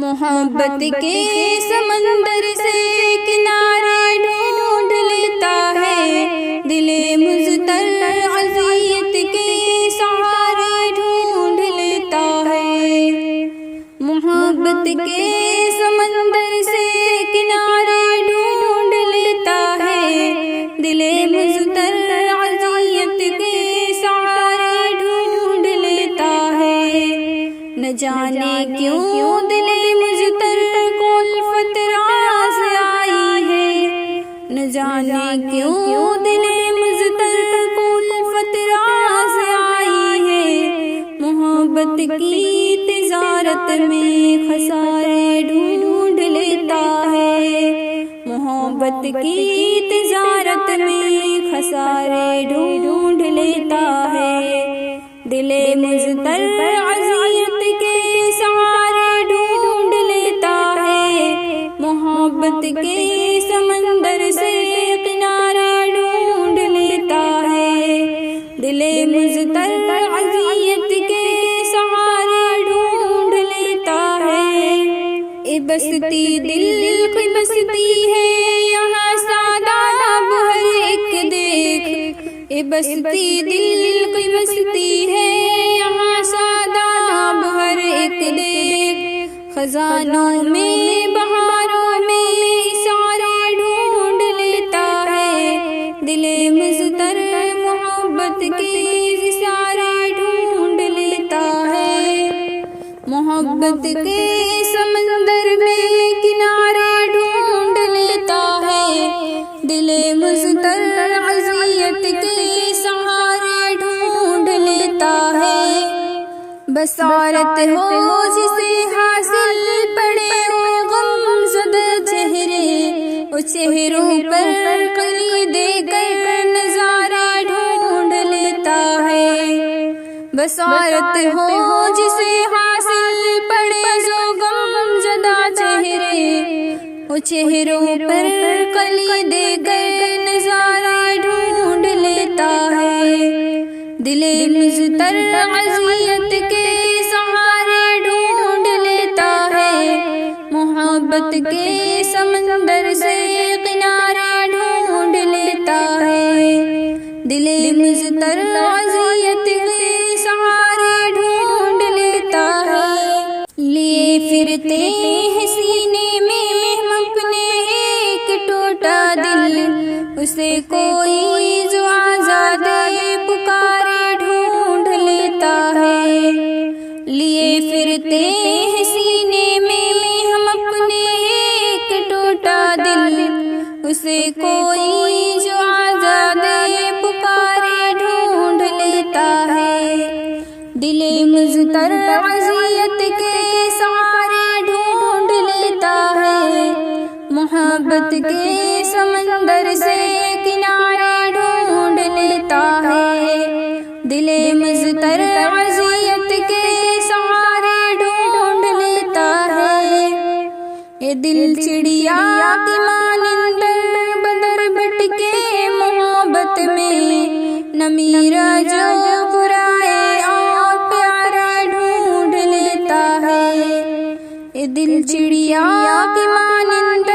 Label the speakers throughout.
Speaker 1: محبت کے سمندر سے کنارے ڈھونڈ لیتا ہے، دل مضطر اذیت کے سہارے ڈھونڈ لیتا ہے۔ محبت کے سمندر سے کنارے ڈھونڈ لیتا ہے، دل مضطر اذیت کے سہارے ڈھونڈ لیتا ہے۔ نہ جانے کیوں دل مضطر کو الفت راز آئی ہے، نہ جانے کیوں دل مضطر کو الفت راز آئی ہے۔ محبت کی تجارت میں خسارے ڈھونڈ لیتا ہے، محبت کی تجارت میں خسارے ڈھونڈ لیتا ہے۔ دل مضطر اذیت کے سہارے ڈھونڈ لیتا ہے، محبت کے سمندر سے کنارے ڈھونڈ لیتا ہے۔ دل مضطر اذیت کے سہارے ڈھونڈ لیتا ہے۔ اے بستی دل کی بستی ہے یہاں ساداب ہر ایک دیکھ، اے بستی دل کی بستی ہے یہاں ساداب ہر ایک دیکھ۔ خزانوں میں بہاروں میں اشارے ڈھونڈ لیتا ہے، دل مضطر محبت کے اشارے ڈھونڈ لیتا ہے۔ محبت کے سمندر میں کنارے ڈھونڈ لیتا ہے، دل مضطر اذیت کے سہارے ڈھونڈ لیتا ہے۔ بصارت ہو جسے حاصل پڑے وہ غم زدہ چہرے، وہ چہروں پر کلید کر نظارے ڈھونڈ لیتا ہے۔ بصارت ہو جسے حاصل پڑے جو غم زدہ چہرے، وہ چہروں پر کلید کر نظارے ڈھونڈ لیتا ہے۔ دل مضطر اذیت کے سہارے ڈھونڈ لیتا ہے، محبت کے سمندر سے کنارے ڈھونڈ لیتا ہے۔ دل مضطر اذیت کے سہارے ڈھونڈ لیتا ہے۔ لیے پھرتے ہیں سینے میں ہم اپنے ایک ٹوٹا دل، اسے کوئی جو آزاد پکارے ڈھونڈ لیتا ہے۔ لیے پھرتے ہیں سینے میں ہم اپنے ایک ٹوٹا دل، اسے کوئی جو آزاد پکارے ڈھونڈ لیتا ہے۔ دل مضطر اذیت کے سہارے ڈھونڈ لیتا ہے، محبت کے سمندر سے کنارے ڈھونڈ لیتا ہے۔ دل مضطر اذیت کے سہارے ڈھونڈ لیتا ہے۔ یہ دل چڑیا کی مانند بدر بھٹکے محبت میں، نہ میرا جو برائے اور پیارے ڈھونڈ لیتا ہے۔ یہ دل چڑیا کی مانند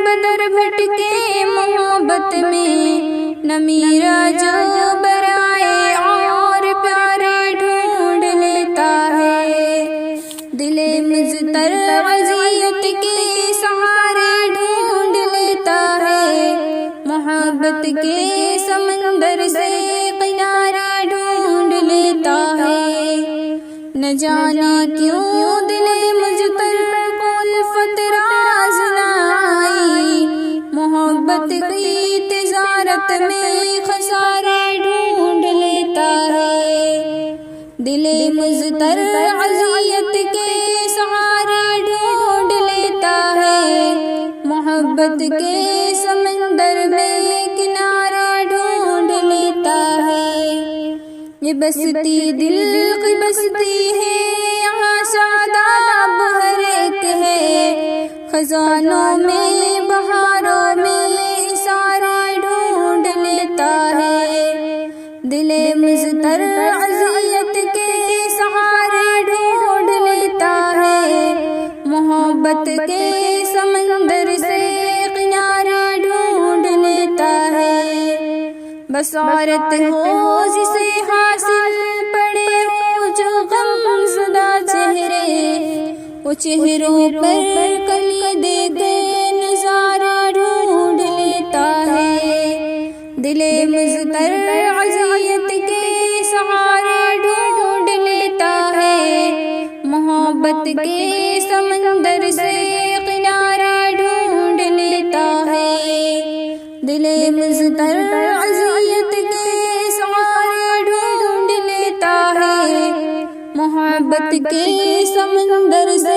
Speaker 1: بدر بھٹکے محبت میں، نہ میرا جو برائے اور پیارے ڈھونڈ لیتا ہے۔ دل مضطر اذیت کے سہارے ڈھونڈ لیتا ہے، محبت کے سمندر سے کنارے ڈھونڈ لیتا ہے۔ نہ جانے کیوں دل مضطر کو الفت راز نہ آئی، محبت کی تجارت میں خسارے ڈھونڈ لیتا ہے۔ دل مضطر اذیت کے سہارے ڈھونڈ لیتا ہے، محبت کے سمندر میں کنارے ڈھونڈ لیتا ہے۔ یہ بستی دل کی بستی ہے یہاں شاداب ہر ایک ہے، خزانوں میں بہاروں میں اشارے ڈھونڈ لیتا ہے۔ دل مضطر اذیت کے سہارے ڈھونڈ لیتا ہے، محبت محبت کے سمندر سے کنارے ڈھونڈ لیتا ہے، بصارت ہو جسے حاصل پڑے ہو جو غم زدہ چہرے، وہ چہروں پر کلی دے کے نظارہ ڈھونڈ لیتا ہے، دل مضطر اذیت کے سہارے ڈھونڈ لیتا ہے، محبت کے سمندر سے کنارہ ڈھونڈ لیتا ہے، دل مضطر اذیت کے سہارے ڈھونڈ لیتا ہے، محبت کے سمندر سے